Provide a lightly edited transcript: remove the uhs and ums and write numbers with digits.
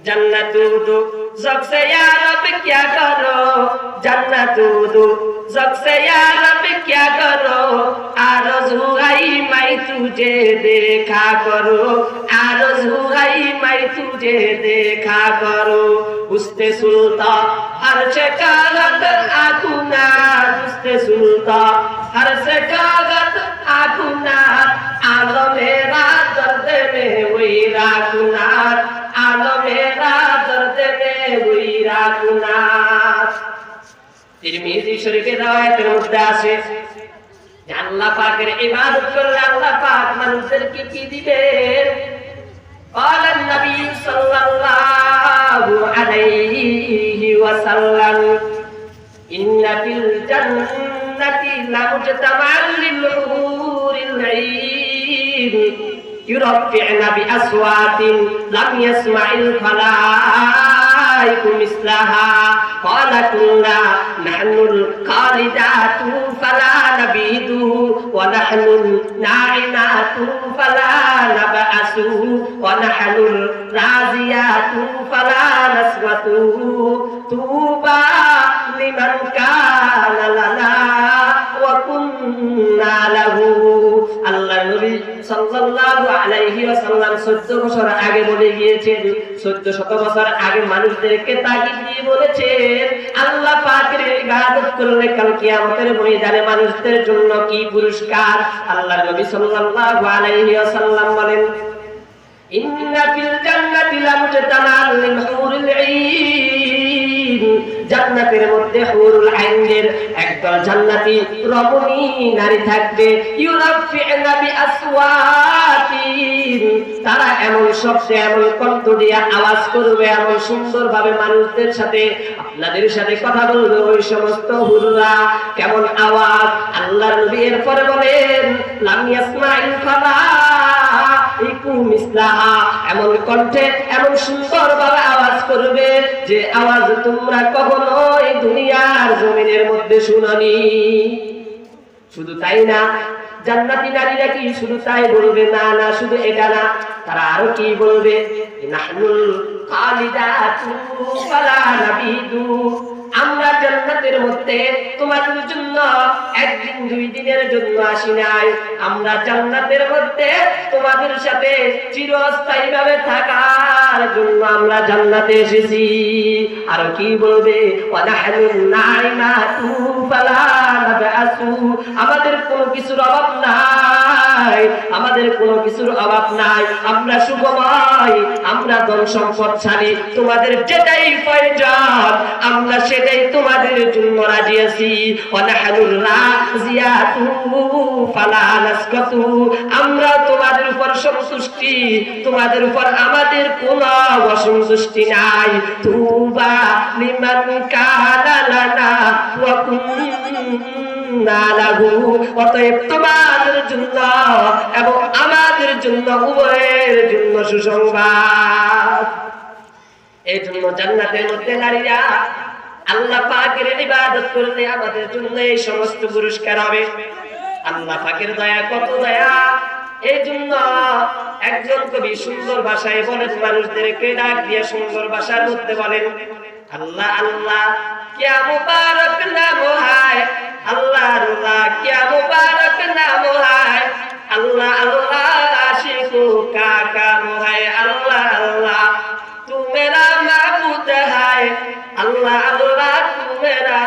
जन्नतू दो जग से या रब क्या करो, जन्नतू दो जग से या रब क्या करो, आरज़ू है मैं तुझे देखा करो, आरज़ू है मैं तुझे देखा करो। उस्ते सुल्तान हर से कागत आकुना, उस्ते सुल्तान हर से कागत आकुना, आलो मेरा दर्द में वही राकुना, आलो मेरा दर्द में वही राकुना। তিরমিজি শরীফের রওয়ায়াতের মধ্যে আছে যে আল্লাহ পাকের ইবাদত করলে আল্লাহ পাক মানুষদেরকে কি দিবেন। قال النبي صلى الله عليه وسلم إن في الجنة لمجتمعا للحور العين يرفعن بأصوات لم يسمع الخلائق مثلها، قال كنا نحن الخالدات فلا نبيد ونحن الناعمات فلا نبأس ونحن الرازيات فلا نسوة، طوبى لمن كان لنا وكنا له। আল্লাহ নবী সাল্লাল্লাহু আলাইহি ওয়াসাল্লাম 14 বছর আগে বলে গিয়েছেন, 1400 বছর আগে মানুষদেরকে তাগিদ দিয়ে বলেছেন আল্লাহ পাকের ইবাদত করলে কাল কিয়ামতের ময়দানে মানুষদের জন্য কি পুরস্কার। আল্লাহ নবী সাল্লাল্লাহু আলাইহি ওয়াসাল্লাম বলেন ইন্না ফিল জান্নাতি লামুজতামাল লিল হুরুল আইন, জান্নাতের মধ্যে হুরুল আইনদের একদল জান্নাতি রমণী নারী থাকবে। ইউরাফি'না বিআসওয়াতিন, তারা এমন শব্দে এমন কণ্ঠ দিয়ে আওয়াজ করবে, এমন সুন্দরভাবে মানুষদের সাথে আপনাদের সাথে কথা বলবে ওই সমস্ত হুররা। কেমন আওয়াজ? আল্লাহর নবী এরপরে বলেন লাম ইয়াসমাইল খালাইকু মিসলাহা, এমন কণ্ঠে এমন সুন্দরভাবে আওয়াজ করবে যে আওয়াজ তোমরা কখনো এই দুনিয়ার জমিনের মধ্যে শুনোনি। শুধু তাই না, জান্নাতি নারীরা কি শুধু তাই বলবে? না না, শুধু এটা না, তারা আরো কি বলবে? নাহনুল খালিদাতু ফালা নাবিদু, আমরা জান্নাতের মধ্যে তোমাদের জন্য একদিন দুই দিনের জন্য আসি নাই, আমরা জান্নাতের মধ্যে তোমাদের সাথে চিরস্থায়ী ভাবে থাকার জন্য আমরা জান্নাতে এসেছি। আর কি বলবে? ওয়ানাহনুন নাইমাতু ফালা নাবআসু, আমাদের কোনো কিছুর অভাব নাই, আমাদের কোনো কিছুর অভাব নাই, আমরা সুখময়, আমরা ধন সম্পদশালী, তোমাদের যেটাই প্রয়োজন আমরা সেটাই তোমাদের জন্য রাজি আছি। ওয়ানাহনুর রাজিয়াতু ফালা নাসকাতু, আমরা তোমাদের উপর সন্তুষ্টি, তোমাদের উপর আমাদের কোনো অসন্তুষ্টি নাই। তুবা লিমান কানা লানা ওয়া কুন্না লাহু, অতএব তোমাদের জন্য এবং আমাদের জন্য উভয়ের জন্য সুসংবাদ। এই জন্য জান্নাতের মধ্যে নারীরা আল্লাহ পাকের ইবাদত করলে আমাদের জন্য এই সমস্ত পুরস্কার হবে। আল্লাহ পাকের দয়া, কত দয়া! এই জন্য একজন কবি সুন্দর ভাষায় বলেন, মানুষদেরকে ডাক দিয়ে সুন্দর ভাষার মধ্যে বলেন আল্লাহ আল্লাহ क्या मुबारक नाम है, अल्लाह अल्लाह क्या मुबारक नाम है, अल्लाह अल्लाह आशिकों का काम है, अल्लाह अल्लाह तू मेरा माबूद है, अल्लाह अल्लाह तू मेरा